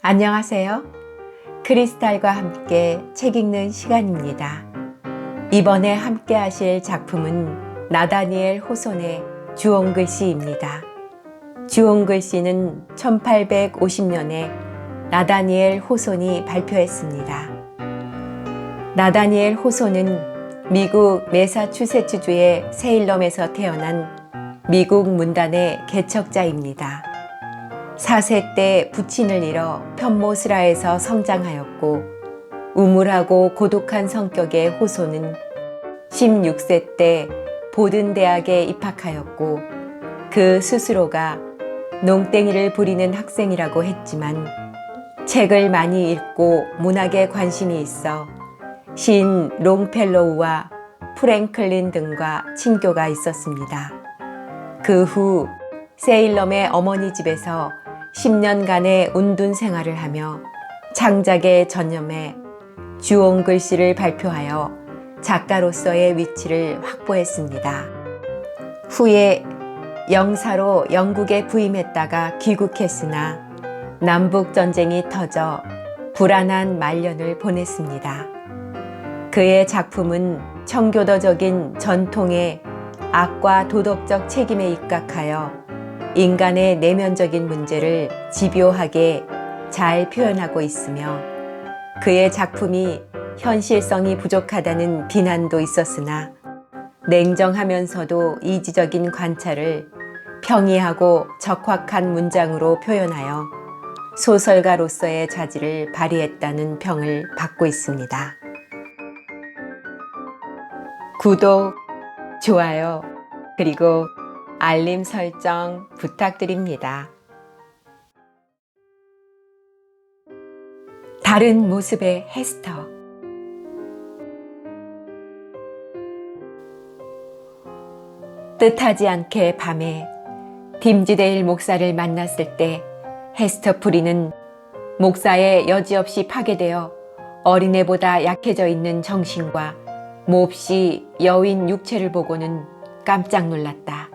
안녕하세요. 크리스탈과 함께 책 읽는 시간입니다. 이번에 함께 하실 작품은 나다니엘 호손의 주홍글씨입니다. 주홍글씨는 1850년에 나다니엘 호손이 발표했습니다. 나다니엘 호손은 미국 매사추세츠주의 세일럼에서 태어난 미국 문단의 개척자입니다. 4세 때 부친을 잃어 편모스라에서 성장하였고 우물하고 고독한 성격의 호손은 16세 때 보든 대학에 입학하였고 그 스스로가 농땡이를 부리는 학생이라고 했지만 책을 많이 읽고 문학에 관심이 있어 시인 롱펠로우와 프랭클린 등과 친교가 있었습니다. 그 후 세일럼의 어머니 집에서 10년간의 운둔 생활을 하며 창작에 전념해 주홍글씨를 발표하여 작가로서의 위치를 확보했습니다. 후에 영사로 영국에 부임했다가 귀국했으나 남북전쟁이 터져 불안한 말년을 보냈습니다. 그의 작품은 청교도적인 전통의 악과 도덕적 책임에 입각하여 인간의 내면적인 문제를 집요하게 잘 표현하고 있으며 그의 작품이 현실성이 부족하다는 비난도 있었으나 냉정하면서도 이지적인 관찰을 평이하고 적확한 문장으로 표현하여 소설가로서의 자질을 발휘했다는 평을 받고 있습니다. 구독, 좋아요, 그리고 알림 설정 부탁드립니다. 다른 모습의 헤스터. 뜻하지 않게 밤에 딤지데일 목사를 만났을 때 헤스터 프리는 목사의 여지없이 파괴되어 어린애보다 약해져 있는 정신과 몹시 여윈 육체를 보고는 깜짝 놀랐다.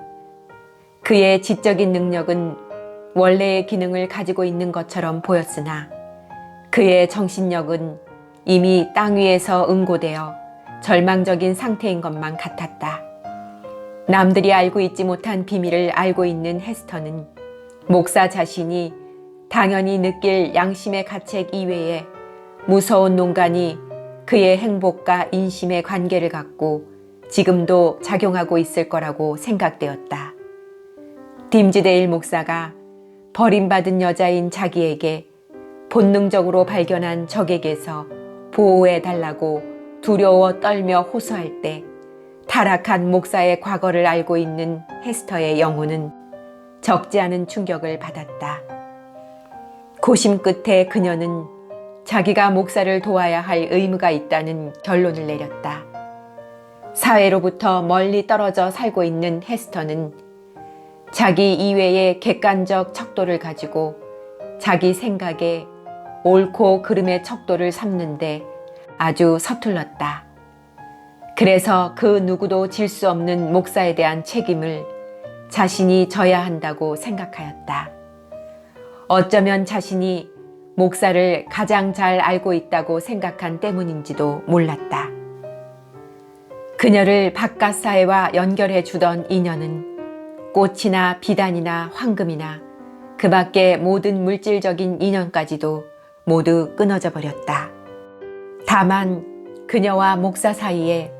그의 지적인 능력은 원래의 기능을 가지고 있는 것처럼 보였으나 그의 정신력은 이미 땅 위에서 응고되어 절망적인 상태인 것만 같았다. 남들이 알고 있지 못한 비밀을 알고 있는 헤스터는 목사 자신이 당연히 느낄 양심의 가책 이외에 무서운 농간이 그의 행복과 인심의 관계를 갖고 지금도 작용하고 있을 거라고 생각되었다. 딤지데일 목사가 버림받은 여자인 자기에게 본능적으로 발견한 적에게서 보호해달라고 두려워 떨며 호소할 때 타락한 목사의 과거를 알고 있는 헤스터의 영혼은 적지 않은 충격을 받았다. 고심 끝에 그녀는 자기가 목사를 도와야 할 의무가 있다는 결론을 내렸다. 사회로부터 멀리 떨어져 살고 있는 헤스터는 자기 이외의 객관적 척도를 가지고 자기 생각에 옳고 그름의 척도를 삼는데 아주 서툴렀다. 그래서 그 누구도 질 수 없는 목사에 대한 책임을 자신이 져야 한다고 생각하였다. 어쩌면 자신이 목사를 가장 잘 알고 있다고 생각한 때문인지도 몰랐다. 그녀를 바깥 사회와 연결해 주던 인연은 꽃이나 비단이나 황금이나 그 밖의 모든 물질적인 인연까지도 모두 끊어져 버렸다. 다만 그녀와 목사 사이에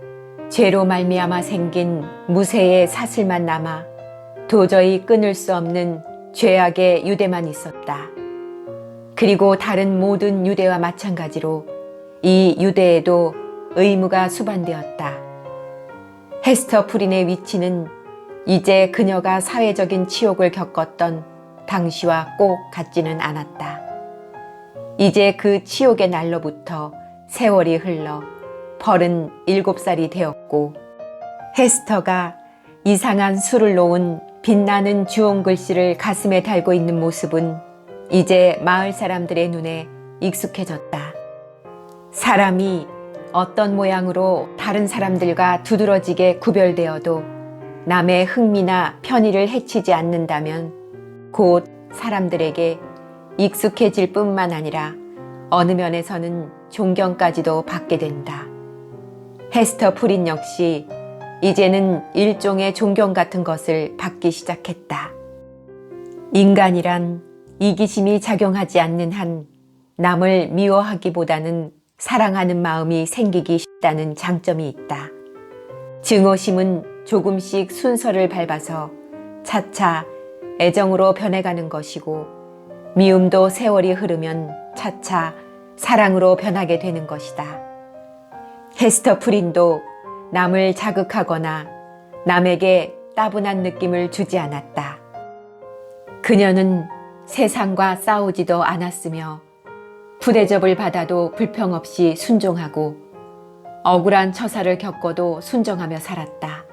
죄로 말미암아 생긴 무쇠의 사슬만 남아 도저히 끊을 수 없는 죄악의 유대만 있었다. 그리고 다른 모든 유대와 마찬가지로 이 유대에도 의무가 수반되었다. 헤스터 프린의 위치는 이제 그녀가 사회적인 치욕을 겪었던 당시와 꼭 같지는 않았다. 이제 그 치욕의 날로부터 세월이 흘러 펄은 7살이 되었고 헤스터가 이상한 술을 놓은 빛나는 주홍글씨를 가슴에 달고 있는 모습은 이제 마을 사람들의 눈에 익숙해졌다. 사람이 어떤 모양으로 다른 사람들과 두드러지게 구별되어도 남의 흥미나 편의를 해치지 않는다면 곧 사람들에게 익숙해질 뿐만 아니라 어느 면에서는 존경까지도 받게 된다. 헤스터 프린 역시 이제는 일종의 존경 같은 것을 받기 시작했다. 인간이란 이기심이 작용하지 않는 한 남을 미워하기보다는 사랑하는 마음이 생기기 쉽다는 장점이 있다. 증오심은 조금씩 순서를 밟아서 차차 애정으로 변해가는 것이고, 미움도 세월이 흐르면 차차 사랑으로 변하게 되는 것이다. 헤스터 프린도 남을 자극하거나 남에게 따분한 느낌을 주지 않았다. 그녀는 세상과 싸우지도 않았으며 부대접을 받아도 불평 없이 순종하고 억울한 처사를 겪어도 순정하며 살았다.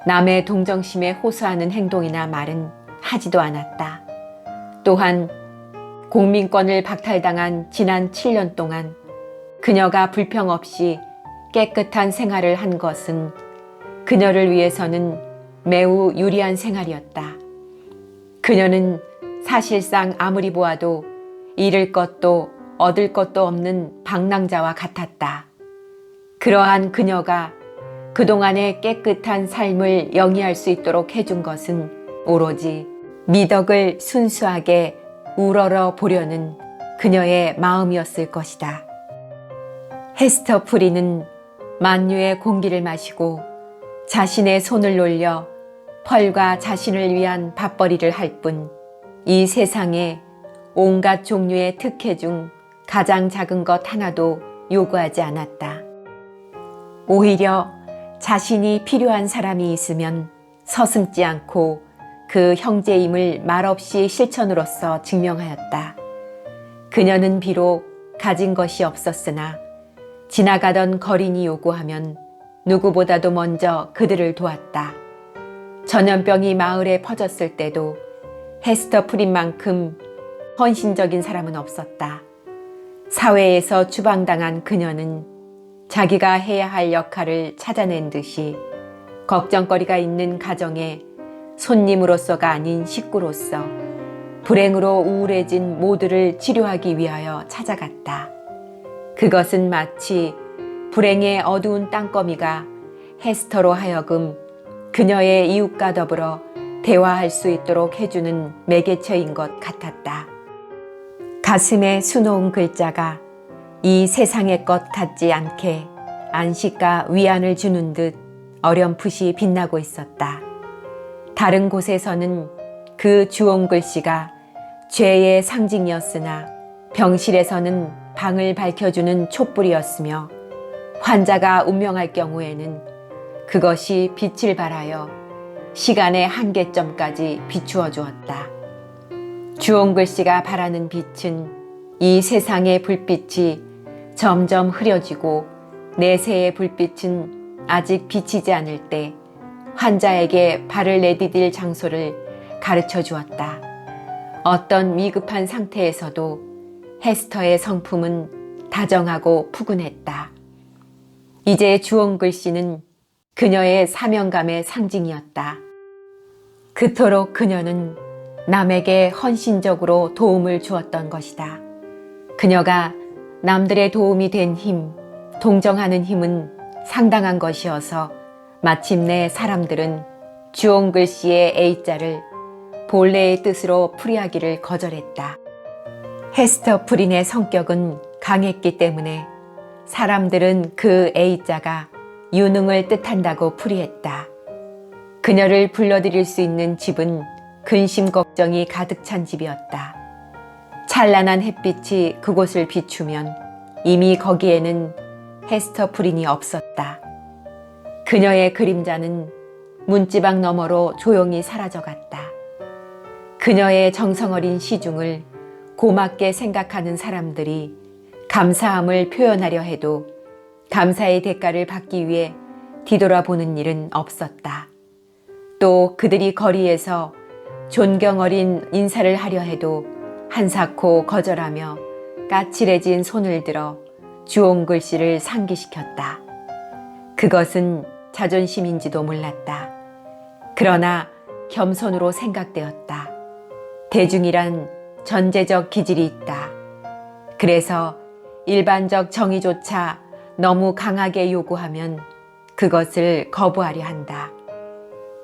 남의 동정심에 호소하는 행동이나 말은 하지도 않았다. 또한 공민권을 박탈당한 지난 7년 동안 그녀가 불평 없이 깨끗한 생활을 한 것은 그녀를 위해서는 매우 유리한 생활이었다. 그녀는 사실상 아무리 보아도 잃을 것도 얻을 것도 없는 방랑자와 같았다. 그러한 그녀가 그동안의 깨끗한 삶을 영위할 수 있도록 해준 것은 오로지 미덕을 순수하게 우러러 보려는 그녀의 마음이었을 것이다. 헤스터 프린은 만유의 공기를 마시고 자신의 손을 놀려 펄과 자신을 위한 밥벌이를 할 뿐 이 세상에 온갖 종류의 특혜 중 가장 작은 것 하나도 요구하지 않았다. 오히려 자신이 필요한 사람이 있으면 서슴지 않고 그 형제임을 말없이 실천으로써 증명하였다. 그녀는 비록 가진 것이 없었으나 지나가던 거린이 요구하면 누구보다도 먼저 그들을 도왔다. 전염병이 마을에 퍼졌을 때도 헤스터 프린만큼 헌신적인 사람은 없었다. 사회에서 추방당한 그녀는 자기가 해야 할 역할을 찾아낸 듯이 걱정거리가 있는 가정에 손님으로서가 아닌 식구로서 불행으로 우울해진 모두를 치료하기 위하여 찾아갔다. 그것은 마치 불행의 어두운 땅거미가 헤스터로 하여금 그녀의 이웃과 더불어 대화할 수 있도록 해주는 매개체인 것 같았다. 가슴에 수놓은 글자가 이 세상의 것 같지 않게 안식과 위안을 주는 듯 어렴풋이 빛나고 있었다. 다른 곳에서는 그 주홍 글씨가 죄의 상징이었으나 병실에서는 방을 밝혀주는 촛불이었으며 환자가 운명할 경우에는 그것이 빛을 발하여 시간의 한계점까지 비추어 주었다. 주홍 글씨가 발하는 빛은 이 세상의 불빛이 점점 흐려지고 내세의 불빛은 아직 비치지 않을 때 환자에게 발을 내디딜 장소를 가르쳐 주었다. 어떤 위급한 상태에서도 헤스터의 성품은 다정하고 푸근했다. 이제 주홍 글씨는 그녀의 사명감의 상징이었다. 그토록 그녀는 남에게 헌신적으로 도움을 주었던 것이다. 그녀가 남들의 도움이 된 힘, 동정하는 힘은 상당한 것이어서 마침내 사람들은 주홍 글씨의 A자를 본래의 뜻으로 풀이하기를 거절했다. 헤스터 프린의 성격은 강했기 때문에 사람들은 그 A자가 유능을 뜻한다고 풀이했다. 그녀를 불러들일 수 있는 집은 근심 걱정이 가득 찬 집이었다. 찬란한 햇빛이 그곳을 비추면 이미 거기에는 헤스터 프린이 없었다. 그녀의 그림자는 문지방 너머로 조용히 사라져갔다. 그녀의 정성어린 시중을 고맙게 생각하는 사람들이 감사함을 표현하려 해도 감사의 대가를 받기 위해 뒤돌아보는 일은 없었다. 또 그들이 거리에서 존경 어린 인사를 하려 해도 한사코 거절하며 까칠해진 손을 들어 주홍 글씨를 상기시켰다. 그것은 자존심인지도 몰랐다. 그러나 겸손으로 생각되었다. 대중이란 전제적 기질이 있다. 그래서 일반적 정의조차 너무 강하게 요구하면 그것을 거부하려 한다.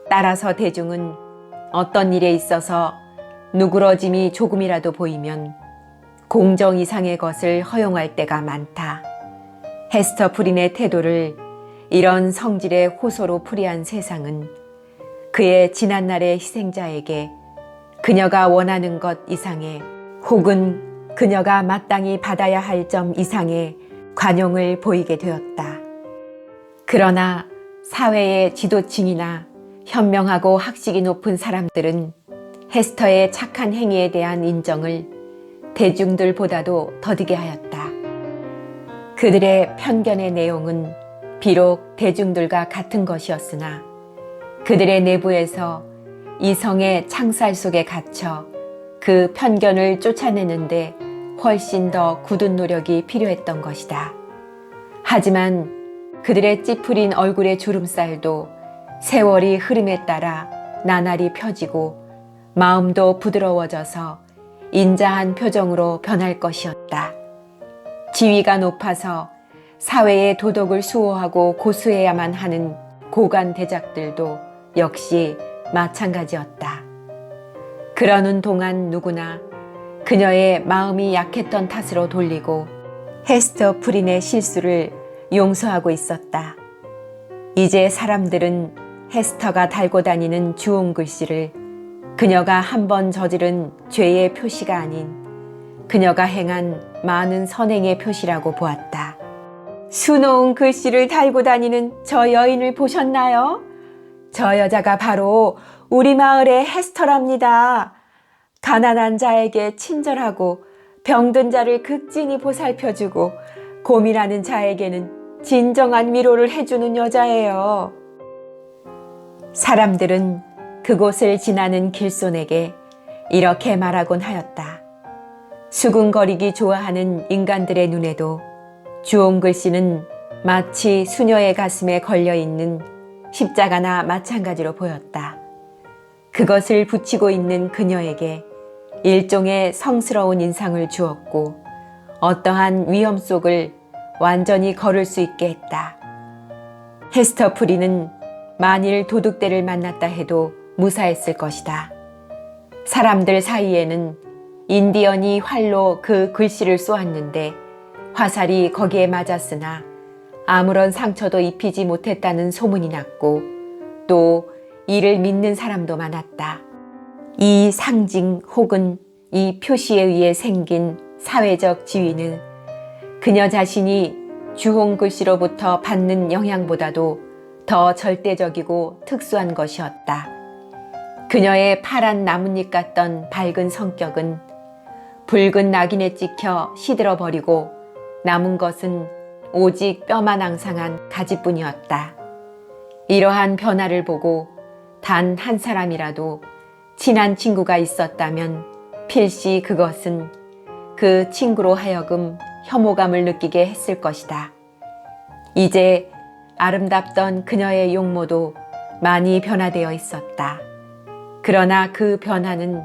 따라서 대중은 어떤 일에 있어서 누그러짐이 조금이라도 보이면 공정 이상의 것을 허용할 때가 많다. 헤스터 프린의 태도를 이런 성질의 호소로 풀이한 세상은 그의 지난날의 희생자에게 그녀가 원하는 것 이상의 혹은 그녀가 마땅히 받아야 할 점 이상의 관용을 보이게 되었다. 그러나 사회의 지도층이나 현명하고 학식이 높은 사람들은 헤스터의 착한 행위에 대한 인정을 대중들보다도 더디게 하였다. 그들의 편견의 내용은 비록 대중들과 같은 것이었으나 그들의 내부에서 이성의 창살 속에 갇혀 그 편견을 쫓아내는데 훨씬 더 굳은 노력이 필요했던 것이다. 하지만 그들의 찌푸린 얼굴의 주름살도 세월이 흐름에 따라 나날이 펴지고 마음도 부드러워져서 인자한 표정으로 변할 것이었다. 지위가 높아서 사회의 도덕을 수호하고 고수해야만 하는 고관 대작들도 역시 마찬가지였다. 그러는 동안 누구나 그녀의 마음이 약했던 탓으로 돌리고 헤스터 프린의 실수를 용서하고 있었다. 이제 사람들은 헤스터가 달고 다니는 주홍 글씨를 그녀가 한 번 저지른 죄의 표시가 아닌 그녀가 행한 많은 선행의 표시라고 보았다. 수놓은 글씨를 달고 다니는 저 여인을 보셨나요? 저 여자가 바로 우리 마을의 헤스터랍니다. 가난한 자에게 친절하고 병든 자를 극진히 보살펴주고 고민하는 자에게는 진정한 위로를 해주는 여자예요. 사람들은 그곳을 지나는 길손에게 이렇게 말하곤 하였다. 수군거리기 좋아하는 인간들의 눈에도 주홍 글씨는 마치 수녀의 가슴에 걸려있는 십자가나 마찬가지로 보였다. 그것을 붙이고 있는 그녀에게 일종의 성스러운 인상을 주었고 어떠한 위험 속을 완전히 걸을 수 있게 했다. 헤스터 프린은 만일 도둑들을 만났다 해도 무사했을 것이다. 사람들 사이에는 인디언이 활로 그 글씨를 쏘았는데 화살이 거기에 맞았으나 아무런 상처도 입히지 못했다는 소문이 났고 또 이를 믿는 사람도 많았다. 이 상징 혹은 이 표시에 의해 생긴 사회적 지위는 그녀 자신이 주홍 글씨로부터 받는 영향보다도 더 절대적이고 특수한 것이었다. 그녀의 파란 나뭇잎 같던 밝은 성격은 붉은 낙인에 찍혀 시들어버리고 남은 것은 오직 뼈만 앙상한 가지뿐이었다. 이러한 변화를 보고 단 한 사람이라도 친한 친구가 있었다면 필시 그것은 그 친구로 하여금 혐오감을 느끼게 했을 것이다. 이제 아름답던 그녀의 용모도 많이 변화되어 있었다. 그러나 그 변화는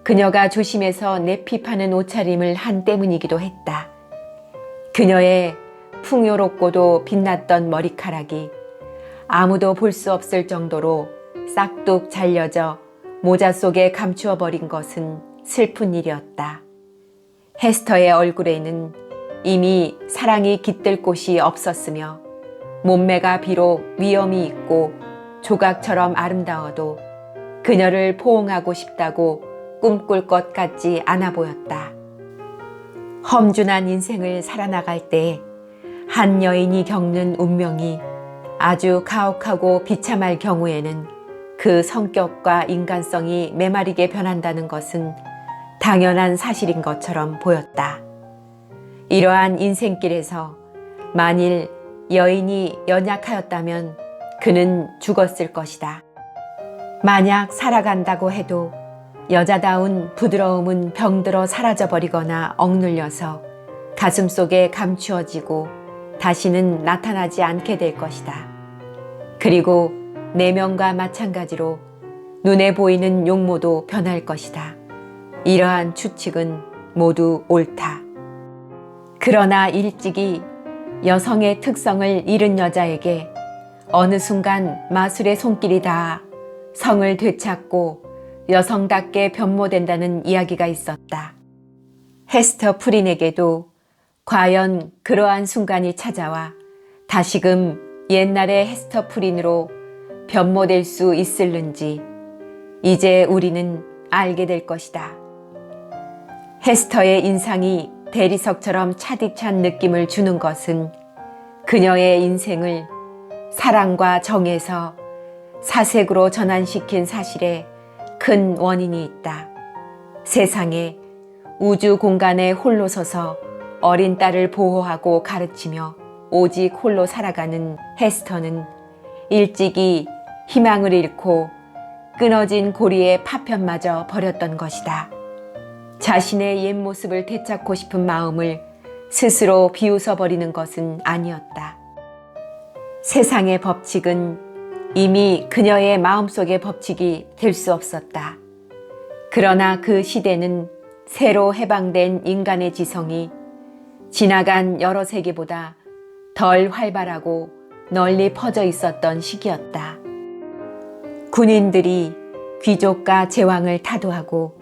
그녀가 조심해서 내핍하는 옷차림을 한 때문이기도 했다. 그녀의 풍요롭고도 빛났던 머리카락이 아무도 볼 수 없을 정도로 싹둑 잘려져 모자 속에 감추어 버린 것은 슬픈 일이었다. 헤스터의 얼굴에는 이미 사랑이 깃들 곳이 없었으며 몸매가 비록 위엄이 있고 조각처럼 아름다워도 그녀를 포옹하고 싶다고 꿈꿀 것 같지 않아 보였다. 험준한 인생을 살아나갈 때 한 여인이 겪는 운명이 아주 가혹하고 비참할 경우에는 그 성격과 인간성이 메마르게 변한다는 것은 당연한 사실인 것처럼 보였다. 이러한 인생길에서 만일 여인이 연약하였다면 그는 죽었을 것이다. 만약 살아간다고 해도 여자다운 부드러움은 병들어 사라져버리거나 억눌려서 가슴속에 감추어지고 다시는 나타나지 않게 될 것이다. 그리고 내면과 마찬가지로 눈에 보이는 용모도 변할 것이다. 이러한 추측은 모두 옳다. 그러나 일찍이 여성의 특성을 잃은 여자에게 어느 순간 마술의 손길이 닿아 성을 되찾고 여성답게 변모된다는 이야기가 있었다. 헤스터 프린에게도 과연 그러한 순간이 찾아와 다시금 옛날의 헤스터 프린으로 변모될 수 있을는지 이제 우리는 알게 될 것이다. 헤스터의 인상이 대리석처럼 차디찬 느낌을 주는 것은 그녀의 인생을 사랑과 정에서 사색으로 전환시킨 사실에 큰 원인이 있다. 세상에 우주 공간에 홀로 서서 어린 딸을 보호하고 가르치며 오직 홀로 살아가는 헤스터는 일찍이 희망을 잃고 끊어진 고리의 파편마저 버렸던 것이다. 자신의 옛 모습을 되찾고 싶은 마음을 스스로 비웃어버리는 것은 아니었다. 세상의 법칙은 이미 그녀의 마음속의 법칙이 될 수 없었다. 그러나 그 시대는 새로 해방된 인간의 지성이 지나간 여러 세기보다 덜 활발하고 널리 퍼져 있었던 시기였다. 군인들이 귀족과 제왕을 타도하고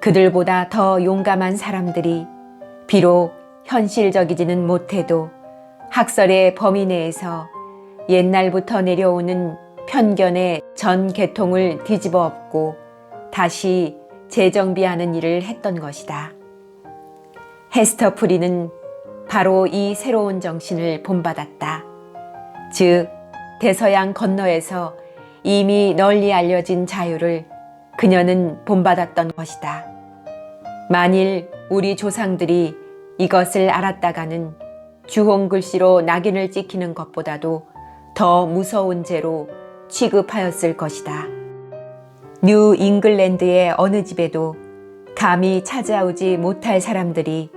그들보다 더 용감한 사람들이 비록 현실적이지는 못해도 학설의 범위 내에서 옛날부터 내려오는 편견의 전 계통을 뒤집어 엎고 다시 재정비하는 일을 했던 것이다. 헤스터 프린은 바로 이 새로운 정신을 본받았다. 즉, 대서양 건너에서 이미 널리 알려진 자유를 그녀는 본받았던 것이다. 만일 우리 조상들이 이것을 알았다가는 주홍글씨로 낙인을 찍히는 것보다도 더 무서운 죄로 취급하였을 것이다. 뉴 잉글랜드의 어느 집에도 감히 찾아오지 못할 사람들이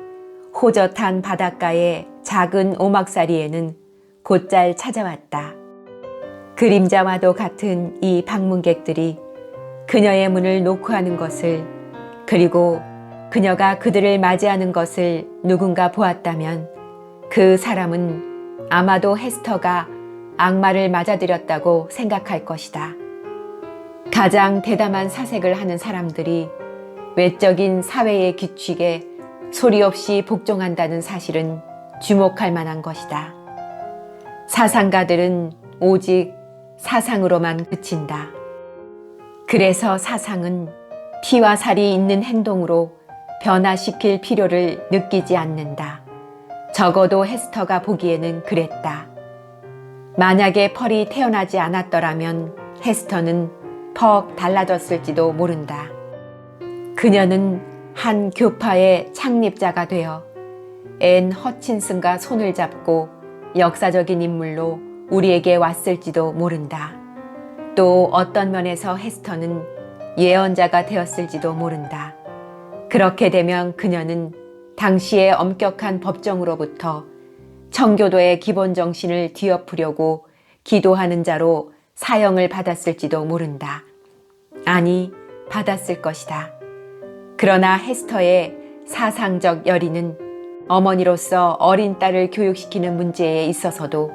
호젓한 바닷가의 작은 오막살이에는 곧잘 찾아왔다. 그림자와도 같은 이 방문객들이 그녀의 문을 노크하는 것을, 그리고 그녀가 그들을 맞이하는 것을 누군가 보았다면 그 사람은 아마도 헤스터가 악마를 맞아들였다고 생각할 것이다. 가장 대담한 사색을 하는 사람들이 외적인 사회의 규칙에 소리 없이 복종한다는 사실은 주목할 만한 것이다. 사상가들은 오직 사상으로만 그친다. 그래서 사상은 피와 살이 있는 행동으로 변화시킬 필요를 느끼지 않는다. 적어도 헤스터가 보기에는 그랬다. 만약에 펄이 태어나지 않았더라면 헤스터는 퍽 달라졌을지도 모른다. 그녀는 한 교파의 창립자가 되어 앤 허친슨과 손을 잡고 역사적인 인물로 우리에게 왔을지도 모른다. 또 어떤 면에서 헤스터는 예언자가 되었을지도 모른다. 그렇게 되면 그녀는 당시의 엄격한 법정으로부터 청교도의 기본 정신을 뒤엎으려고 기도하는 자로 사형을 받았을지도 모른다. 아니, 받았을 것이다. 그러나 헤스터의 사상적 열의는 어머니로서 어린 딸을 교육시키는 문제에 있어서도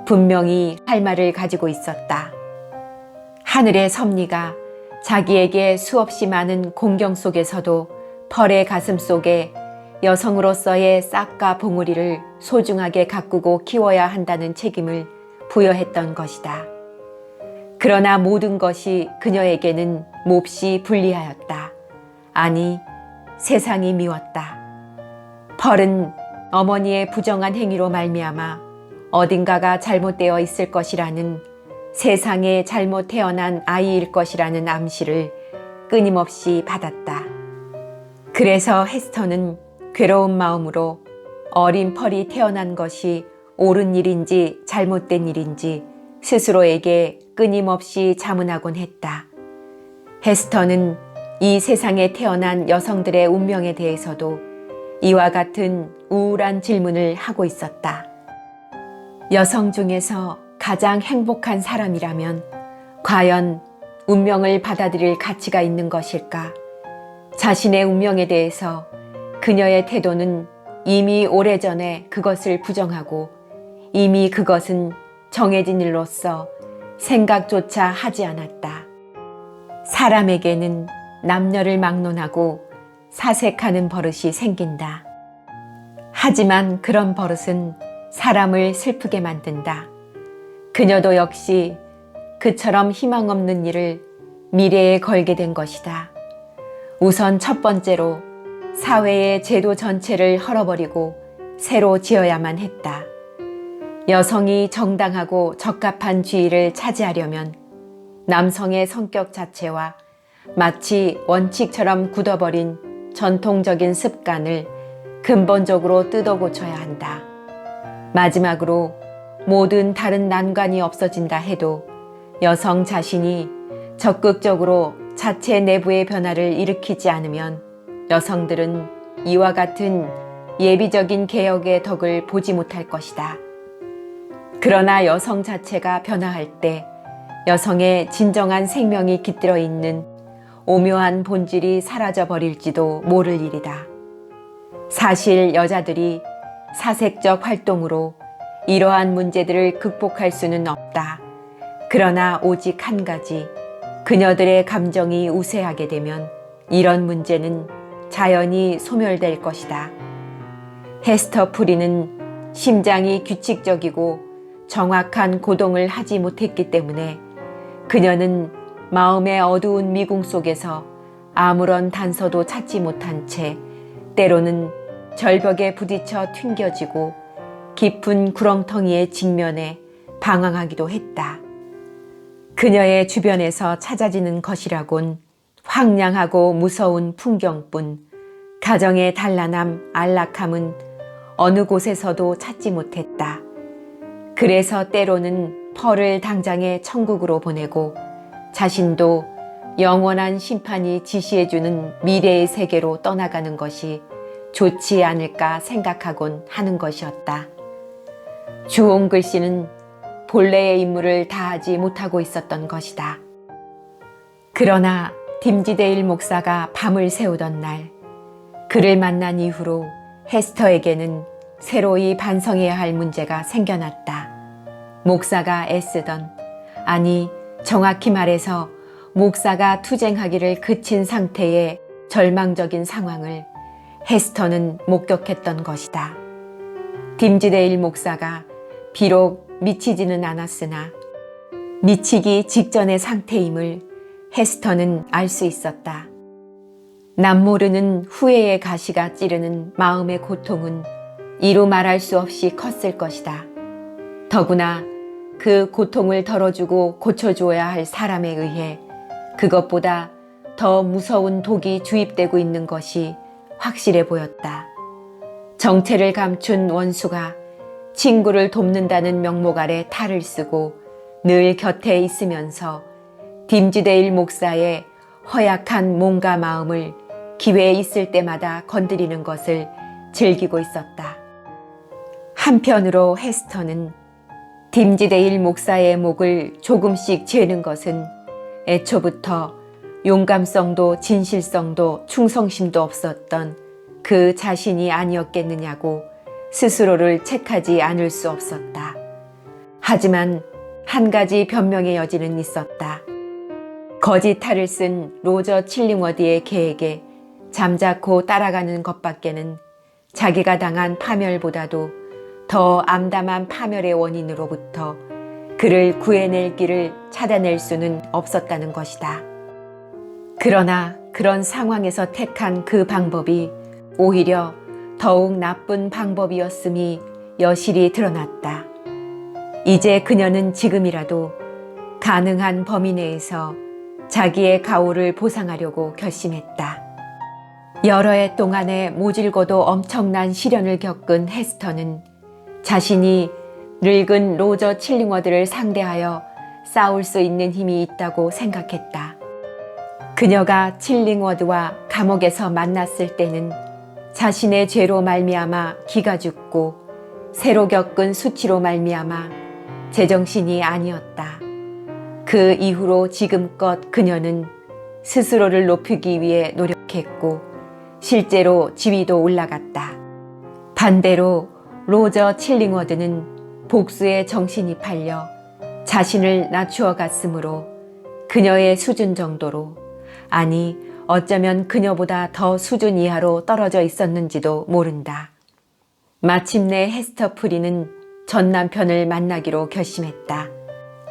분명히 할 말을 가지고 있었다. 하늘의 섭리가 자기에게 수없이 많은 공경 속에서도 펄의 가슴 속에 여성으로서의 싹과 봉우리를 소중하게 가꾸고 키워야 한다는 책임을 부여했던 것이다. 그러나 모든 것이 그녀에게는 몹시 불리하였다. 아니, 세상이 미웠다. 펄은 어머니의 부정한 행위로 말미암아 어딘가가 잘못되어 있을 것이라는, 세상에 잘못 태어난 아이일 것이라는 암시를 끊임없이 받았다. 그래서 헤스터는 괴로운 마음으로 어린 펄이 태어난 것이 옳은 일인지 잘못된 일인지 스스로에게 끊임없이 자문하곤 했다. 헤스터는 이 세상에 태어난 여성들의 운명에 대해서도 이와 같은 우울한 질문을 하고 있었다. 여성 중에서 가장 행복한 사람이라면 과연 운명을 받아들일 가치가 있는 것일까? 자신의 운명에 대해서 그녀의 태도는 이미 오래전에 그것을 부정하고 이미 그것은 정해진 일로서 생각조차 하지 않았다. 사람에게는 남녀를 막론하고 사색하는 버릇이 생긴다. 하지만 그런 버릇은 사람을 슬프게 만든다. 그녀도 역시 그처럼 희망 없는 일을 미래에 걸게 된 것이다. 우선 첫 번째로 사회의 제도 전체를 헐어버리고 새로 지어야만 했다. 여성이 정당하고 적합한 지위를 차지하려면 남성의 성격 자체와 마치 원칙처럼 굳어버린 전통적인 습관을 근본적으로 뜯어 고쳐야 한다. 마지막으로 모든 다른 난관이 없어진다 해도 여성 자신이 적극적으로 자체 내부의 변화를 일으키지 않으면 여성들은 이와 같은 예비적인 개혁의 덕을 보지 못할 것이다. 그러나 여성 자체가 변화할 때 여성의 진정한 생명이 깃들어 있는 오묘한 본질이 사라져 버릴지도 모를 일이다. 사실 여자들이 사색적 활동으로 이러한 문제들을 극복할 수는 없다. 그러나 오직 한 가지, 그녀들의 감정이 우세하게 되면 이런 문제는 자연히 소멸될 것이다. 헤스터 프리는 심장이 규칙적이고 정확한 고동을 하지 못했기 때문에 그녀는 마음의 어두운 미궁 속에서 아무런 단서도 찾지 못한 채 때로는 절벽에 부딪혀 튕겨지고 깊은 구렁텅이의 직면에 방황하기도 했다. 그녀의 주변에서 찾아지는 것이라곤 황량하고 무서운 풍경뿐 가정의 단란함, 안락함은 어느 곳에서도 찾지 못했다. 그래서 때로는 펄을 당장의 천국으로 보내고 자신도 영원한 심판이 지시해주는 미래의 세계로 떠나가는 것이 좋지 않을까 생각하곤 하는 것이었다. 주홍 글씨는 본래의 임무를 다하지 못하고 있었던 것이다. 그러나 딤지데일 목사가 밤을 새우던 날, 그를 만난 이후로 헤스터에게는 새로이 반성해야 할 문제가 생겨났다. 목사가 애쓰던, 아니 정확히 말해서 목사가 투쟁하기를 그친 상태의 절망적인 상황을 헤스터는 목격했던 것이다. 딤지데일 목사가 비록 미치지는 않았으나 미치기 직전의 상태임을 헤스터는 알 수 있었다. 남모르는 후회의 가시가 찌르는 마음의 고통은 이루 말할 수 없이 컸을 것이다. 더구나 그 고통을 덜어주고 고쳐주어야 할 사람에 의해 그것보다 더 무서운 독이 주입되고 있는 것이 확실해 보였다. 정체를 감춘 원수가 친구를 돕는다는 명목 아래 탈을 쓰고 늘 곁에 있으면서 딤지데일 목사의 허약한 몸과 마음을 기회 있을 때마다 건드리는 것을 즐기고 있었다. 한편으로 헤스터는 딤지데일 목사의 목을 조금씩 죄는 것은 애초부터 용감성도 진실성도 충성심도 없었던 그 자신이 아니었겠느냐고 스스로를 책하지 않을 수 없었다. 하지만 한 가지 변명의 여지는 있었다. 거짓 탈을 쓴 로저 칠링워드의 계획에 잠자코 따라가는 것밖에는 자기가 당한 파멸보다도 더 암담한 파멸의 원인으로부터 그를 구해낼 길을 찾아낼 수는 없었다는 것이다. 그러나 그런 상황에서 택한 그 방법이 오히려 더욱 나쁜 방법이었음이 여실히 드러났다. 이제 그녀는 지금이라도 가능한 범위 내에서 자기의 가오를 보상하려고 결심했다. 여러 해 동안의 모질고도 엄청난 시련을 겪은 헤스터는 자신이 늙은 로저 칠링워드를 상대하여 싸울 수 있는 힘이 있다고 생각했다. 그녀가 칠링워드와 감옥에서 만났을 때는 자신의 죄로 말미암아 기가 죽고 새로 겪은 수치로 말미암아 제정신이 아니었다. 그 이후로 지금껏 그녀는 스스로를 높이기 위해 노력했다. 시작했고 실제로 지위도 올라갔다. 반대로 로저 칠링워드는 복수의 정신이 팔려 자신을 낮추어 갔으므로 그녀의 수준 정도로, 아니 어쩌면 그녀보다 더 수준 이하로 떨어져 있었는지도 모른다. 마침내 헤스터 프리는 전 남편을 만나기로 결심했다.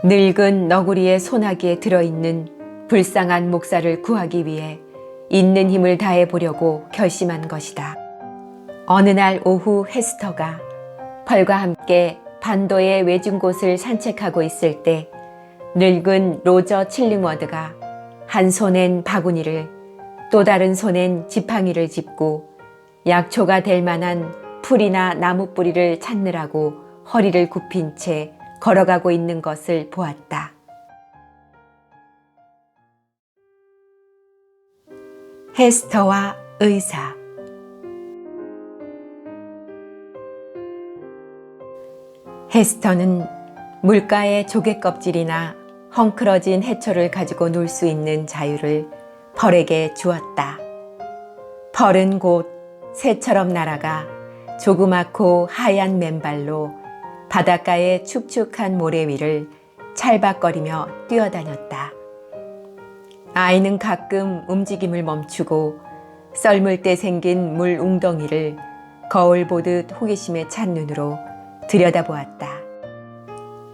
늙은 너구리의 소나기에 들어있는 불쌍한 목사를 구하기 위해 있는 힘을 다해 보려고 결심한 것이다. 어느 날 오후 헤스터가 펄과 함께 반도의 외진 곳을 산책하고 있을 때 늙은 로저 칠링워드가 한 손엔 바구니를 또 다른 손엔 지팡이를 짚고 약초가 될 만한 풀이나 나무 뿌리를 찾느라고 허리를 굽힌 채 걸어가고 있는 것을 보았다. 헤스터와 의사. 헤스터는 물가의 조개 껍질이나 헝클어진 해초를 가지고 놀 수 있는 자유를 펄에게 주었다. 펄은 곧 새처럼 날아가 조그맣고 하얀 맨발로 바닷가의 축축한 모래 위를 찰박거리며 뛰어다녔다. 아이는 가끔 움직임을 멈추고 썰물 때 생긴 물 웅덩이를 거울 보듯 호기심에 찬 눈으로 들여다보았다.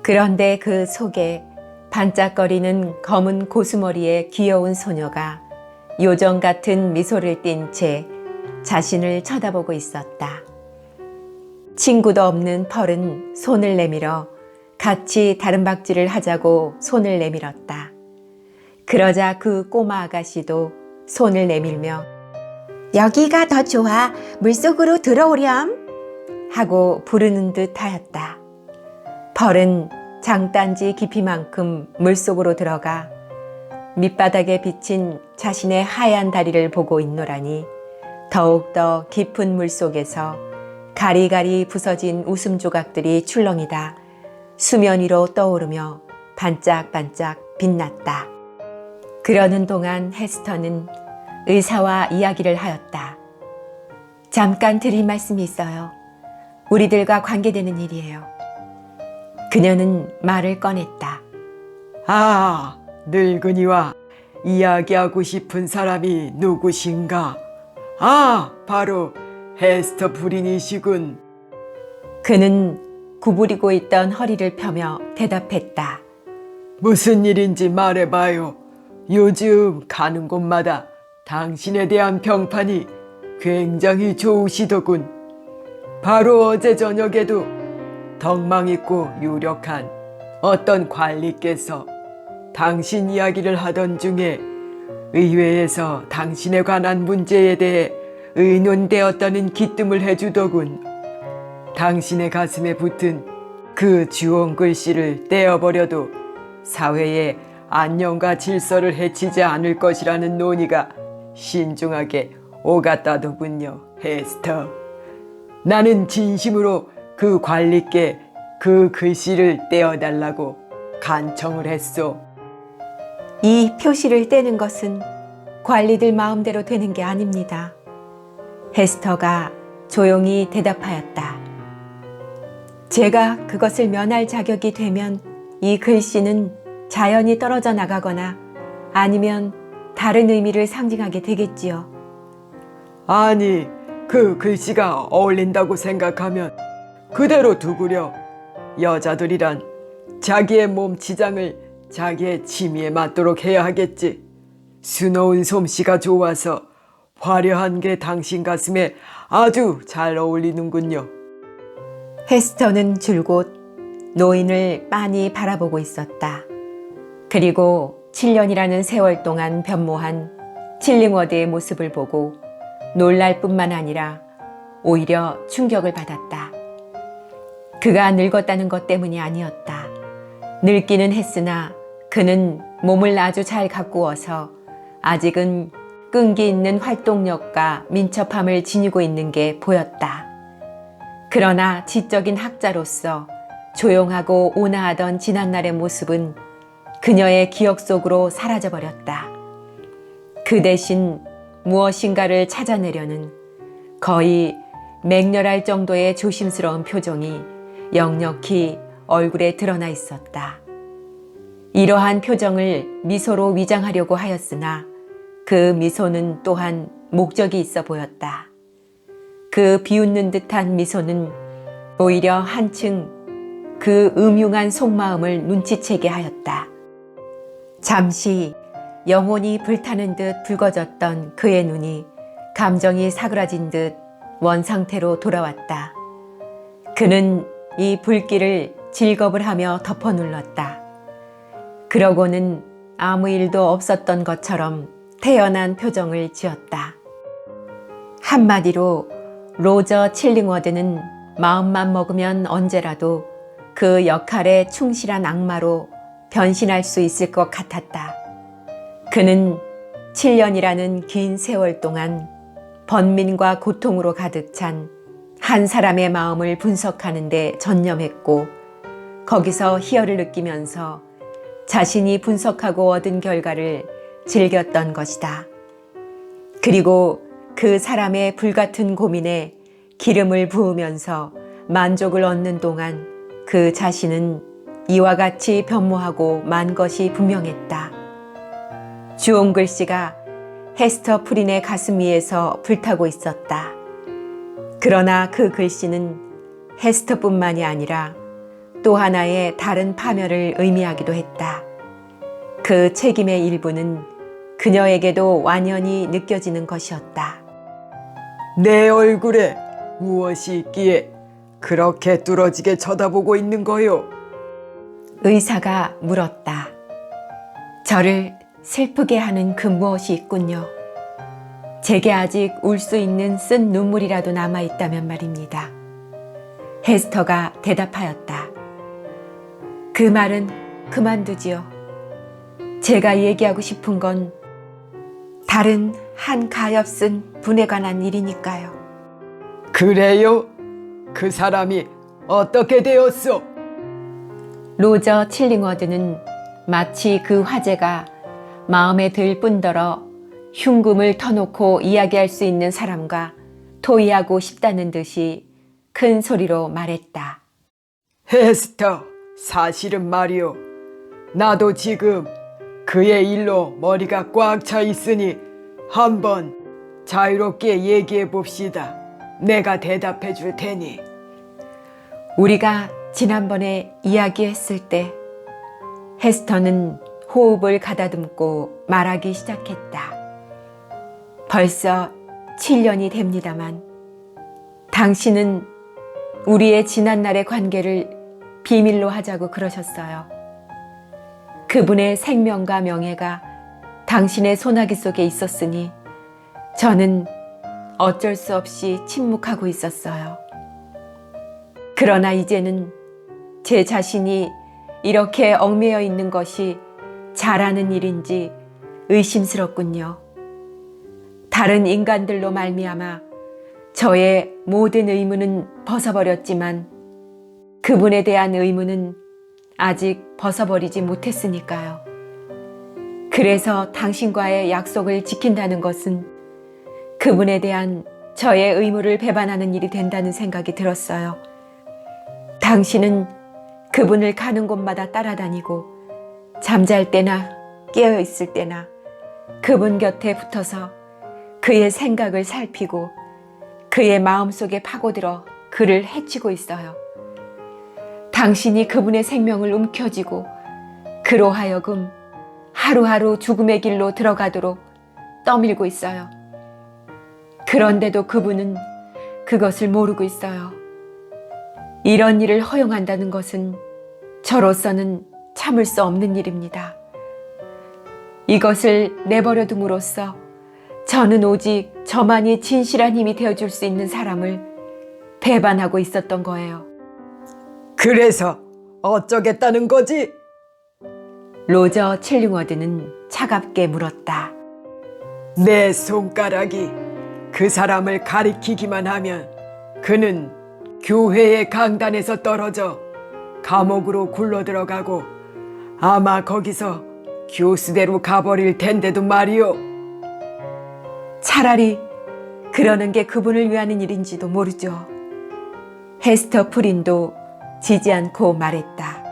그런데 그 속에 반짝거리는 검은 고수머리의 귀여운 소녀가 요정 같은 미소를 띤 채 자신을 쳐다보고 있었다. 친구도 없는 펄은 손을 내밀어 같이 다름박질을 하자고 손을 내밀었다. 그러자 그 꼬마 아가씨도 손을 내밀며 "여기가 더 좋아. 물속으로 들어오렴." 하고 부르는 듯 하였다. 펄은 장단지 깊이만큼 물속으로 들어가 밑바닥에 비친 자신의 하얀 다리를 보고 있노라니 더욱더 깊은 물속에서 가리가리 부서진 웃음 조각들이 출렁이다 수면 위로 떠오르며 반짝반짝 빛났다. 그러는 동안 헤스터는 의사와 이야기를 하였다. "잠깐 드릴 말씀이 있어요. 우리들과 관계되는 일이에요." 그녀는 말을 꺼냈다. 아, 늙은이와 이야기하고 싶은 사람이 누구신가? 아, 바로 헤스터 프린이시군. 그는 구부리고 있던 허리를 펴며 대답했다. 무슨 일인지 말해봐요. 요즘 가는 곳마다 당신에 대한 평판이 굉장히 좋으시더군. 바로 어제 저녁에도 덕망 있고 유력한 어떤 관리께서 당신 이야기를 하던 중에 의회에서 당신에 관한 문제에 대해 의논되었다는 기뜸을 해주더군. 당신의 가슴에 붙은 그 주홍 글씨를 떼어버려도 사회의 안녕과 질서를 해치지 않을 것이라는 논의가 신중하게 오갔다더군요, 헤스터. 나는 진심으로 그 관리께 그 글씨를 떼어달라고 간청을 했소. 이 표시를 떼는 것은 관리들 마음대로 되는 게 아닙니다. 헤스터가 조용히 대답하였다. 제가 그것을 면할 자격이 되면 이 글씨는 자연히 떨어져 나가거나 아니면 다른 의미를 상징하게 되겠지요. 아니, 그 글씨가 어울린다고 생각하면 그대로 두구려. 여자들이란 자기의 몸 치장을 자기의 취미에 맞도록 해야 하겠지. 수놓은 솜씨가 좋아서 화려한 게 당신 가슴에 아주 잘 어울리는군요. 헤스터는 줄곧 노인을 빤히 바라보고 있었다. 그리고 7년이라는 세월 동안 변모한 칠링워드의 모습을 보고 놀랄 뿐만 아니라 오히려 충격을 받았다. 그가 늙었다는 것 때문이 아니었다. 늙기는 했으나 그는 몸을 아주 잘 가꾸어서 아직은 끈기 있는 활동력과 민첩함을 지니고 있는 게 보였다. 그러나 지적인 학자로서 조용하고 온화하던 지난날의 모습은 그녀의 기억 속으로 사라져버렸다. 그 대신 무엇인가를 찾아내려는 거의 맹렬할 정도의 조심스러운 표정이 역력히 얼굴에 드러나 있었다. 이러한 표정을 미소로 위장하려고 하였으나 그 미소는 또한 목적이 있어 보였다. 그 비웃는 듯한 미소는 오히려 한층 그 음흉한 속마음을 눈치채게 하였다. 잠시 영혼이 불타는 듯 붉어졌던 그의 눈이 감정이 사그라진 듯 원상태로 돌아왔다. 그는 이 불길을 질겁을 하며 덮어 눌렀다. 그러고는 아무 일도 없었던 것처럼 태연한 표정을 지었다. 한마디로 로저 칠링워드는 마음만 먹으면 언제라도 그 역할에 충실한 악마로 변신할 수 있을 것 같았다. 그는 7년이라는 긴 세월 동안 번민과 고통으로 가득 찬 한 사람의 마음을 분석하는 데 전념했고 거기서 희열을 느끼면서 자신이 분석하고 얻은 결과를 즐겼던 것이다. 그리고 그 사람의 불같은 고민에 기름을 부으면서 만족을 얻는 동안 그 자신은 이와 같이 변모하고 만 것이 분명했다. 주홍 글씨가 헤스터 프린의 가슴 위에서 불타고 있었다. 그러나 그 글씨는 헤스터뿐만이 아니라 또 하나의 다른 파멸을 의미하기도 했다. 그 책임의 일부는 그녀에게도 완연히 느껴지는 것이었다. 내 얼굴에 무엇이 있기에 그렇게 뚫어지게 쳐다보고 있는 거요? 의사가 물었다. 저를 슬프게 하는 그 무엇이 있군요. 제게 아직 울 수 있는 쓴 눈물이라도 남아있다면 말입니다. 헤스터가 대답하였다. 그 말은 그만두지요. 제가 얘기하고 싶은 건 다른 한 가엾은 분에 관한 일이니까요. 그래요? 그 사람이 어떻게 되었소? 로저 칠링워드는 마치 그 화제가 마음에 들 뿐더러 흉금을 터놓고 이야기할 수 있는 사람과 토의하고 싶다는 듯이 큰 소리로 말했다. 헤스터, 사실은 말이오. 나도 지금 그의 일로 머리가 꽉 차 있으니 한번 자유롭게 얘기해 봅시다. 내가 대답해 줄 테니. 우리가 지난번에 이야기했을 때 헤스터는 호흡을 가다듬고 말하기 시작했다. 벌써 7년이 됩니다만 당신은 우리의 지난날의 관계를 비밀로 하자고 그러셨어요. 그분의 생명과 명예가 당신의 소나기 속에 있었으니 저는 어쩔 수 없이 침묵하고 있었어요. 그러나 이제는 제 자신이 이렇게 얽매여 있는 것이 잘하는 일인지 의심스럽군요. 다른 인간들로 말미암아 저의 모든 의무는 벗어버렸지만 그분에 대한 의무는 아직 벗어버리지 못했으니까요. 그래서 당신과의 약속을 지킨다는 것은 그분에 대한 저의 의무를 배반하는 일이 된다는 생각이 들었어요. 당신은 그분을 가는 곳마다 따라다니고 잠잘 때나 깨어 있을 때나 그분 곁에 붙어서 그의 생각을 살피고 그의 마음속에 파고들어 그를 해치고 있어요. 당신이 그분의 생명을 움켜쥐고 그로 하여금 하루하루 죽음의 길로 들어가도록 떠밀고 있어요. 그런데도 그분은 그것을 모르고 있어요. 이런 일을 허용한다는 것은 저로서는 참을 수 없는 일입니다. 이것을 내버려 둠으로써 저는 오직 저만이 진실한 힘이 되어줄 수 있는 사람을 배반하고 있었던 거예요. 그래서 어쩌겠다는 거지? 로저 칠링워드는 차갑게 물었다. 내 손가락이 그 사람을 가리키기만 하면 그는 교회의 강단에서 떨어져 감옥으로 굴러 들어가고 아마 거기서 교수대로 가버릴 텐데도 말이오. 차라리 그러는 게 그분을 위하는 일인지도 모르죠. 헤스터 프린도 지지 않고 말했다.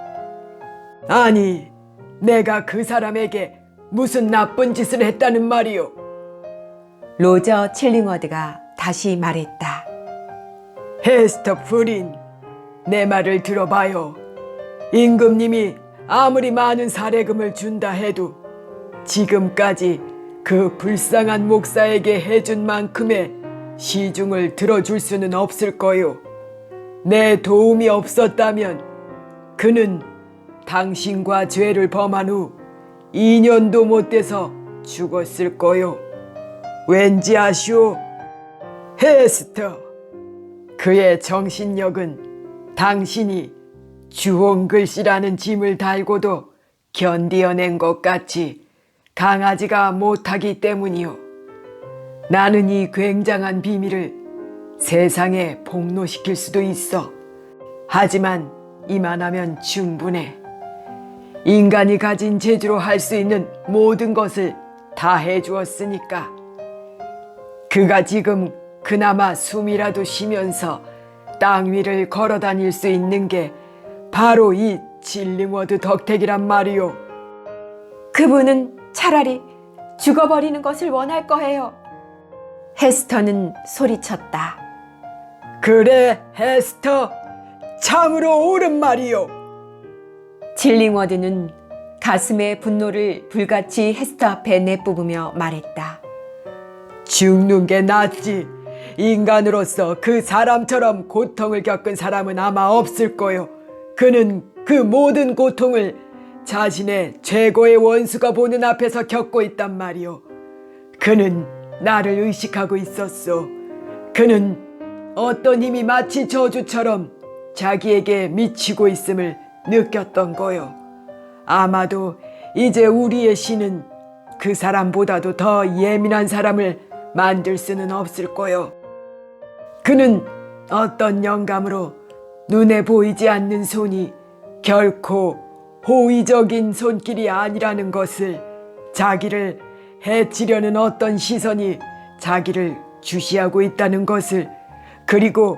아니, 내가 그 사람에게 무슨 나쁜 짓을 했다는 말이오? 로저 칠링워드가 다시 말했다. 헤스터 프린, 내 말을 들어봐요. 임금님이 아무리 많은 사례금을 준다 해도 지금까지 그 불쌍한 목사에게 해준 만큼의 시중을 들어줄 수는 없을 거요. 내 도움이 없었다면 그는 당신과 죄를 범한 후 2년도 못 돼서 죽었을 거요. 왠지 아시오? 헤스터, 그의 정신력은 당신이 주홍글씨라는 짐을 달고도 견디어낸 것 같이 강하지가 못하기 때문이요. 나는 이 굉장한 비밀을 세상에 폭로시킬 수도 있어. 하지만 이만하면 충분해. 인간이 가진 재주로 할 수 있는 모든 것을 다 해주었으니까. 그가 지금 그나마 숨이라도 쉬면서 땅 위를 걸어 다닐 수 있는 게 바로 이 칠링워드 덕택이란 말이오. 그분은 차라리 죽어버리는 것을 원할 거예요. 헤스터는 소리쳤다. 그래, 헤스터, 참으로 옳은 말이오. 칠링워드는 가슴의 분노를 불같이 헤스터 앞에 내뿜으며 말했다. 죽는 게 낫지. 인간으로서 그 사람처럼 고통을 겪은 사람은 아마 없을 거요. 그는 그 모든 고통을 자신의 최고의 원수가 보는 앞에서 겪고 있단 말이오. 그는 나를 의식하고 있었소. 그는 어떤 힘이 마치 저주처럼 자기에게 미치고 있음을 느꼈던 거요. 아마도 이제 우리의 신은 그 사람보다도 더 예민한 사람을 만들 수는 없을 거요. 그는 어떤 영감으로 눈에 보이지 않는 손이 결코 호의적인 손길이 아니라는 것을, 자기를 해치려는 어떤 시선이 자기를 주시하고 있다는 것을, 그리고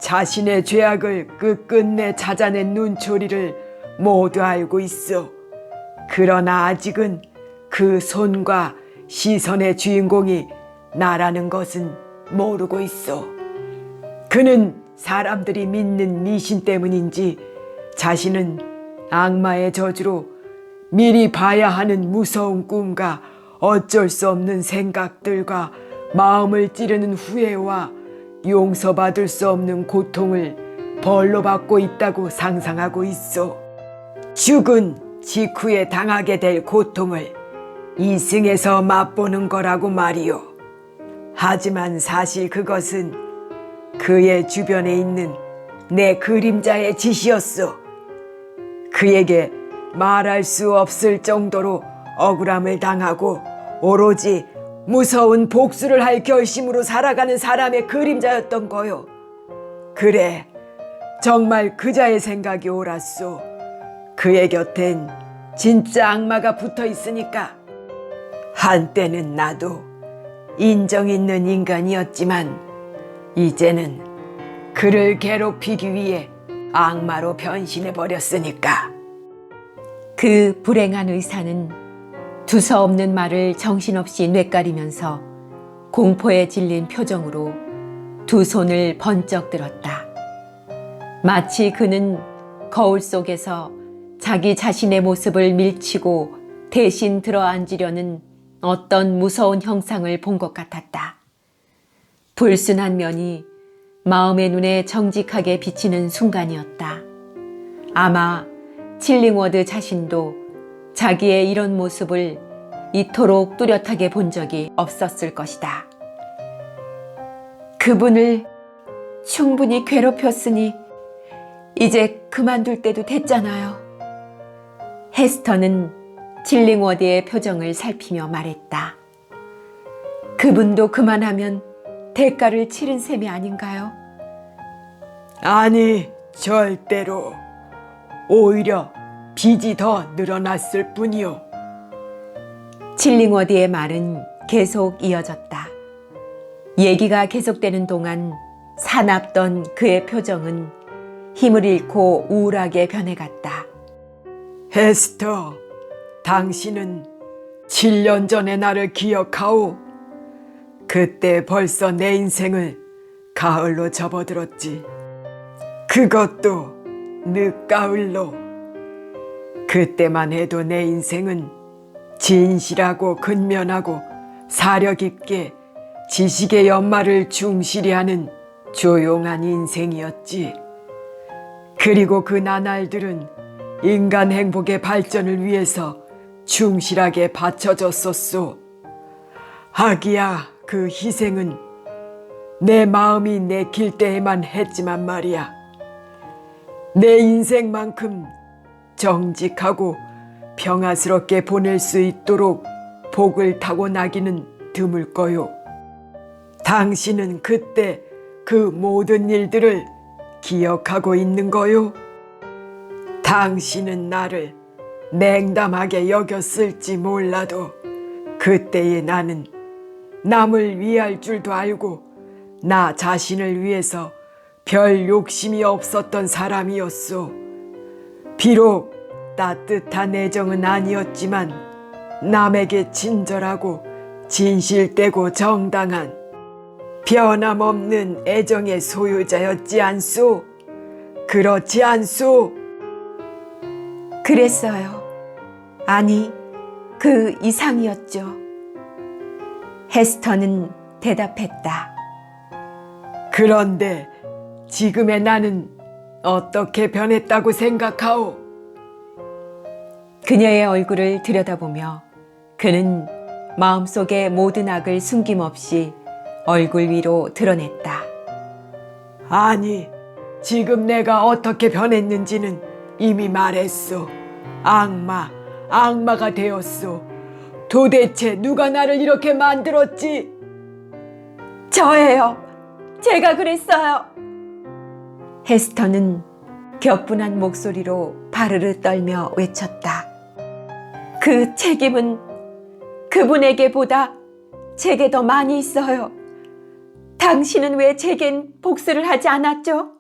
자신의 죄악을 끝끝내 찾아낸 눈초리를 모두 알고 있어. 그러나 아직은 그 손과 시선의 주인공이 나라는 것은 모르고 있어. 그는 사람들이 믿는 미신 때문인지 자신은 악마의 저주로 미리 봐야 하는 무서운 꿈과 어쩔 수 없는 생각들과 마음을 찌르는 후회와 용서받을 수 없는 고통을 벌로 받고 있다고 상상하고 있어. 죽은 직후에 당하게 될 고통을 이승에서 맛보는 거라고 말이오. 하지만 사실 그것은 그의 주변에 있는 내 그림자의 짓이었어. 그에게 말할 수 없을 정도로 억울함을 당하고 오로지 무서운 복수를 할 결심으로 살아가는 사람의 그림자였던 거요. 그래, 정말 그자의 생각이 옳았소. 그의 곁엔 진짜 악마가 붙어 있으니까. 한때는 나도 인정 있는 인간이었지만 이제는 그를 괴롭히기 위해 악마로 변신해 버렸으니까. 그 불행한 의사는 두서없는 말을 정신없이 뇌까리면서 공포에 질린 표정으로 두 손을 번쩍 들었다. 마치 그는 거울 속에서 자기 자신의 모습을 밀치고 대신 들어앉으려는 어떤 무서운 형상을 본 것 같았다. 불순한 면이 마음의 눈에 정직하게 비치는 순간이었다. 아마 칠링워드 자신도 자기의 이런 모습을 이토록 뚜렷하게 본 적이 없었을 것이다. 그분을 충분히 괴롭혔으니 이제 그만둘 때도 됐잖아요. 헤스터는 칠링워드의 표정을 살피며 말했다. 그분도 그만하면 대가를 치른 셈이 아닌가요? 아니, 절대로. 오히려 빚이 더 늘어났을 뿐이요. 칠링워드의 말은 계속 이어졌다. 얘기가 계속되는 동안 사납던 그의 표정은 힘을 잃고 우울하게 변해갔다. 헤스터, 당신은 7년 전의 나를 기억하오. 그때 벌써 내 인생을 가을로 접어들었지. 그것도 늦가을로. 그때만 해도 내 인생은 진실하고 근면하고 사려 깊게 지식의 연말을 충실히 하는 조용한 인생이었지. 그리고 그 나날들은 인간 행복의 발전을 위해서 충실하게 바쳐졌었소. 하기야 그 희생은 내 마음이 내킬 때에만 했지만 말이야. 내 인생만큼 정직하고 평화스럽게 보낼 수 있도록 복을 타고나기는 드물 거요. 당신은 그때 그 모든 일들을 기억하고 있는 거요. 당신은 나를 냉담하게 여겼을지 몰라도 그때의 나는 남을 위할 줄도 알고 나 자신을 위해서 별 욕심이 없었던 사람이었소. 비록 따뜻한 애정은 아니었지만 남에게 친절하고 진실되고 정당한 변함없는 애정의 소유자였지 않소? 그렇지 않소? 그랬어요. 아니, 그 이상이었죠. 헤스터는 대답했다. 그런데 지금의 나는 어떻게 변했다고 생각하오? 그녀의 얼굴을 들여다보며 그는 마음속의 모든 악을 숨김없이 얼굴 위로 드러냈다. 아니, 지금 내가 어떻게 변했는지는 이미 말했소. 악마가 되었소. 도대체 누가 나를 이렇게 만들었지? 저예요. 제가 그랬어요. 헤스터는 격분한 목소리로 바르르 떨며 외쳤다. 그 책임은 그분에게보다 제게 더 많이 있어요. 당신은 왜 제겐 복수를 하지 않았죠?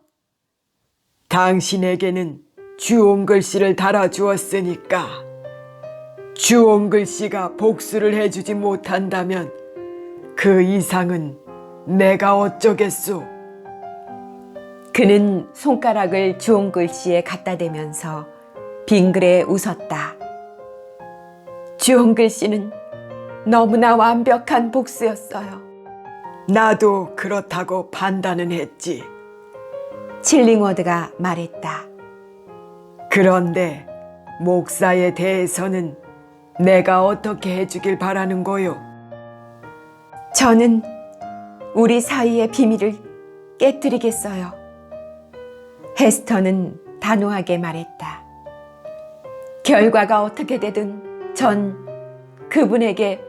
당신에게는 주홍 글씨를 달아주었으니까. 주홍 글씨가 복수를 해주지 못한다면 그 이상은 내가 어쩌겠소? 그는 손가락을 주홍 글씨에 갖다 대면서 빙그레 웃었다. 주홍 글씨는 너무나 완벽한 복수였어요. 나도 그렇다고 판단은 했지. 칠링워드가 말했다. 그런데 목사에 대해서는 내가 어떻게 해주길 바라는 거요? 저는 우리 사이의 비밀을 깨뜨리겠어요. 헤스터는 단호하게 말했다. 결과가 어떻게 되든 전 그분에게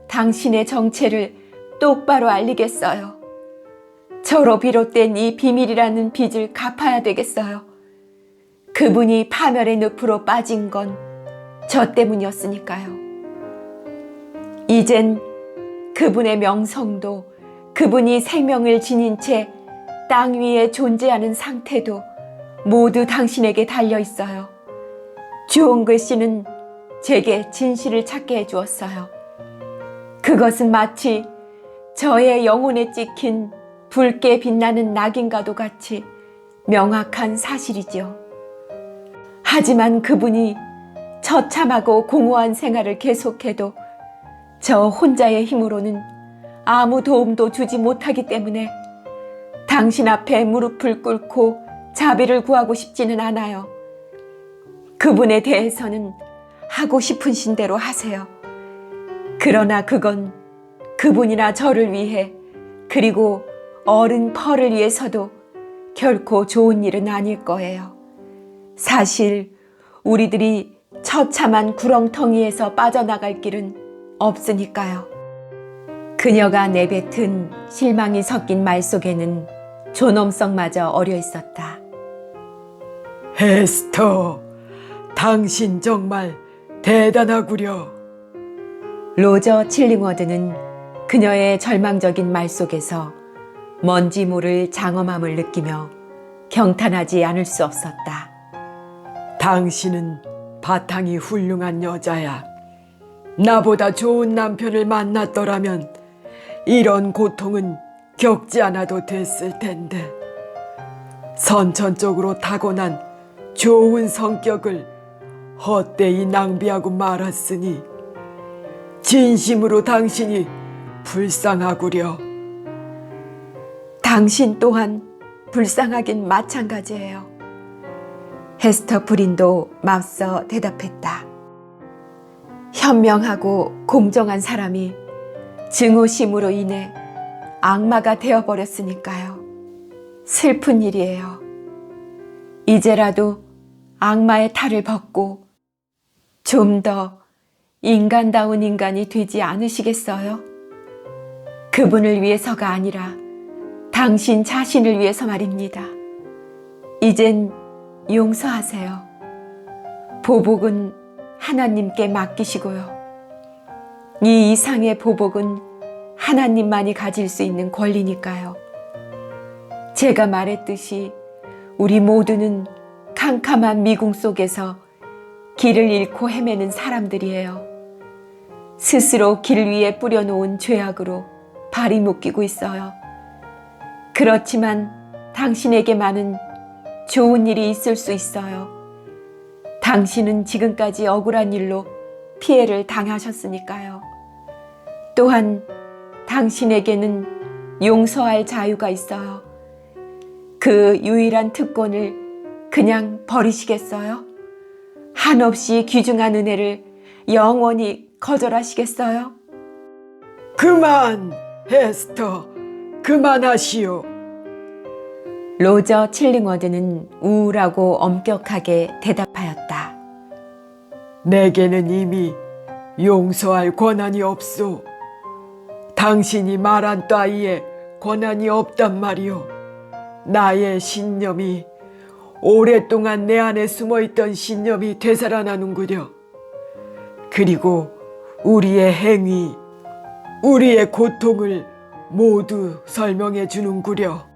당신의 정체를 똑바로 알리겠어요. 저로 비롯된 이 비밀이라는 빚을 갚아야 되겠어요. 그분이 파멸의 늪으로 빠진 건 저 때문이었으니까요. 이젠 그분의 명성도 그분이 생명을 지닌 채 땅 위에 존재하는 상태도 모두 당신에게 달려 있어요. 주홍 글씨는 제게 진실을 찾게 해주었어요. 그것은 마치 저의 영혼에 찍힌 붉게 빛나는 낙인과도 같이 명확한 사실이지요. 하지만 그분이 처참하고 공허한 생활을 계속해도 저 혼자의 힘으로는 아무 도움도 주지 못하기 때문에 당신 앞에 무릎을 꿇고 자비를 구하고 싶지는 않아요. 그분에 대해서는 하고 싶으신 대로 하세요. 그러나 그건 그분이나 저를 위해 그리고 어른 펄을 위해서도 결코 좋은 일은 아닐 거예요. 사실 우리들이 처참한 구렁텅이에서 빠져나갈 길은 없으니까요. 그녀가 내뱉은 실망이 섞인 말 속에는 존엄성마저 어려 있었다. 헤스터, 당신 정말 대단하구려. 로저 칠링워드는 그녀의 절망적인 말 속에서 뭔지 모를 장엄함을 느끼며 경탄하지 않을 수 없었다. 당신은 바탕이 훌륭한 여자야. 나보다 좋은 남편을 만났더라면 이런 고통은 겪지 않아도 됐을 텐데. 선천적으로 타고난 좋은 성격을 헛되이 낭비하고 말았으니 진심으로 당신이 불쌍하구려. 당신 또한 불쌍하긴 마찬가지예요. 헤스터 프린도 맞서 대답했다. 현명하고 공정한 사람이 증오심으로 인해 악마가 되어버렸으니까요. 슬픈 일이에요. 이제라도 악마의 탈을 벗고 좀 더 인간다운 인간이 되지 않으시겠어요? 그분을 위해서가 아니라 당신 자신을 위해서 말입니다. 이젠 용서하세요. 보복은 하나님께 맡기시고요. 이 이상의 보복은 하나님만이 가질 수 있는 권리니까요. 제가 말했듯이 우리 모두는 캄캄한 미궁 속에서 길을 잃고 헤매는 사람들이에요. 스스로 길 위에 뿌려놓은 죄악으로 발이 묶이고 있어요. 그렇지만 당신에게만은 좋은 일이 있을 수 있어요. 당신은 지금까지 억울한 일로 피해를 당하셨으니까요. 또한 당신에게는 용서할 자유가 있어요. 그 유일한 특권을 그냥 버리시겠어요? 한없이 귀중한 은혜를 영원히 거절하시겠어요? 그만, 헤스터. 그만하시오. 로저 칠링워드는 우울하고 엄격하게 대답하였다. 내게는 이미 용서할 권한이 없소. 당신이 말한 따위에 권한이 없단 말이오. 나의 신념이 오랫동안 내 안에 숨어있던 신념이 되살아나는구려. 그리고 우리의 행위, 우리의 고통을 모두 설명해 주는구려.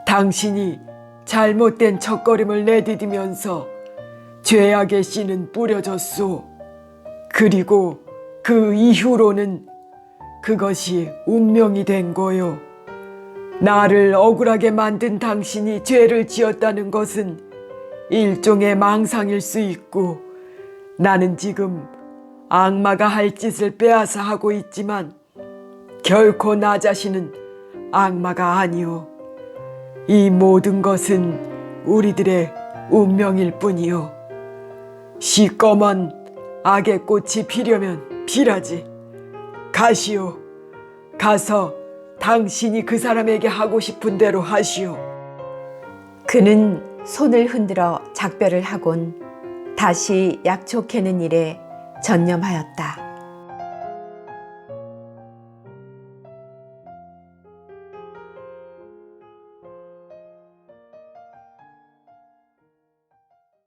당신이 잘못된 첫걸음을 내디디면서 죄악의 씨는 뿌려졌소. 그리고 그 이후로는 그것이 운명이 된 거요. 나를 억울하게 만든 당신이 죄를 지었다는 것은 일종의 망상일 수 있고, 나는 지금 악마가 할 짓을 빼앗아 하고 있지만 결코 나 자신은 악마가 아니오. 이 모든 것은 우리들의 운명일 뿐이오. 시꺼먼 악의 꽃이 피려면 피라지. 가시오. 가서 당신이 그 사람에게 하고 싶은 대로 하시오. 그는 손을 흔들어 작별을 하곤 다시 약초 캐는 일에 전념하였다.